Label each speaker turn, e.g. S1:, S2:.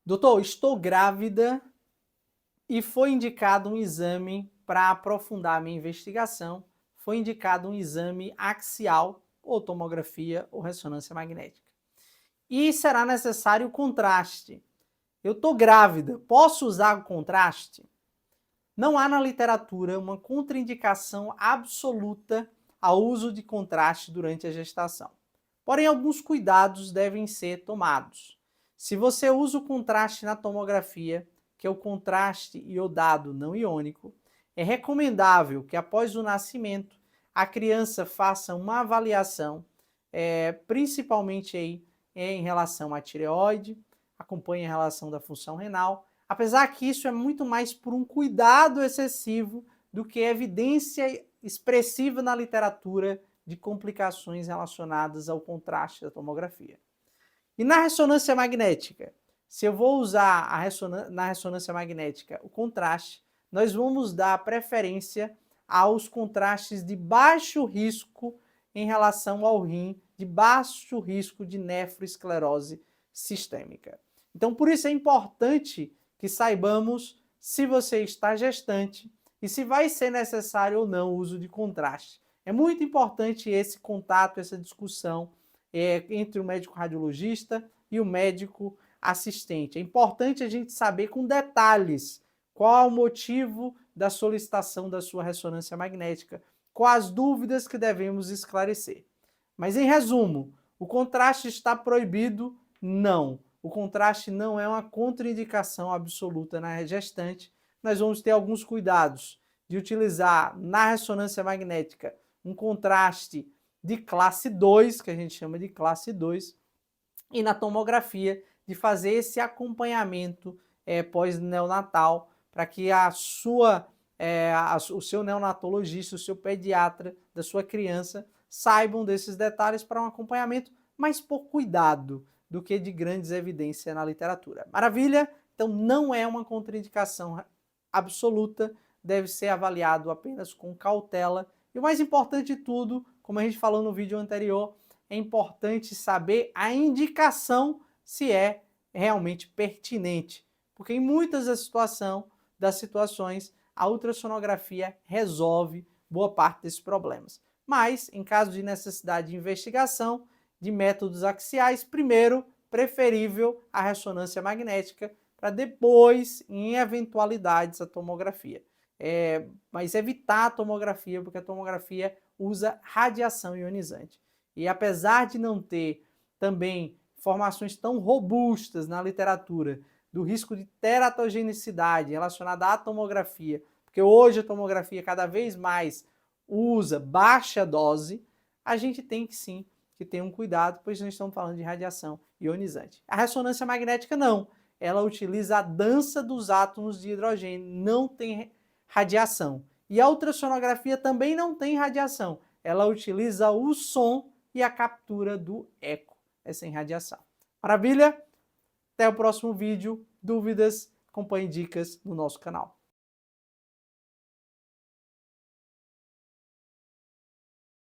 S1: Doutor, estou grávida e foi indicado um exame para aprofundar a minha investigação. Foi indicado um exame axial, ou tomografia ou ressonância magnética. E será necessário contraste. Eu estou grávida, posso usar o contraste? Não há na literatura uma contraindicação absoluta ao uso de contraste durante a gestação. Porém, alguns cuidados devem ser tomados. Se você usa o contraste na tomografia, que é o contraste iodado não iônico, é recomendável que após o nascimento a criança faça uma avaliação, principalmente aí em relação à tireoide, acompanhe a relação da função renal, apesar que isso é muito mais por um cuidado excessivo do que evidência expressiva na literatura de complicações relacionadas ao contraste da tomografia. E na ressonância magnética, se eu vou usar na ressonância magnética o contraste, nós vamos dar preferência aos contrastes de baixo risco em relação ao rim, de baixo risco de nefroesclerose sistêmica. Então, por isso é importante que saibamos se você está gestante e se vai ser necessário ou não o uso de contraste. É muito importante esse contato, essa discussão entre o médico radiologista e o médico assistente. É importante a gente saber com detalhes qual o motivo da solicitação da sua ressonância magnética, quais as dúvidas que devemos esclarecer. Mas em resumo, o contraste está proibido? Não. O contraste não é uma contraindicação absoluta na gestante. Nós vamos ter alguns cuidados de utilizar na ressonância magnética um contraste de classe 2, que a gente chama de classe 2, e na tomografia de fazer esse acompanhamento pós-neonatal para que o seu neonatologista, o seu pediatra da sua criança saibam desses detalhes para um acompanhamento, mas por cuidado do que de grandes evidências na literatura. Maravilha? Então não é uma contraindicação absoluta, deve ser avaliado apenas com cautela. E o mais importante de tudo, como a gente falou no vídeo anterior, é importante saber a indicação se é realmente pertinente, porque em muitas das situações a ultrassonografia resolve boa parte desses problemas. Mas, em caso de necessidade de investigação de métodos axiais, primeiro, preferível a ressonância magnética, para depois, em eventualidades, a tomografia. Mas evitar a tomografia, porque a tomografia usa radiação ionizante. E apesar de não ter também informações tão robustas na literatura do risco de teratogenicidade relacionada à tomografia, porque hoje a tomografia cada vez mais usa baixa dose, a gente tem que sim que ter um cuidado, pois nós estamos falando de radiação ionizante. A ressonância magnética não, ela utiliza a dança dos átomos de hidrogênio, não tem radiação. E a ultrassonografia também não tem radiação, ela utiliza o som e a captura do eco, é sem radiação. Maravilha? Até o próximo vídeo. Dúvidas? Acompanhe dicas no nosso canal.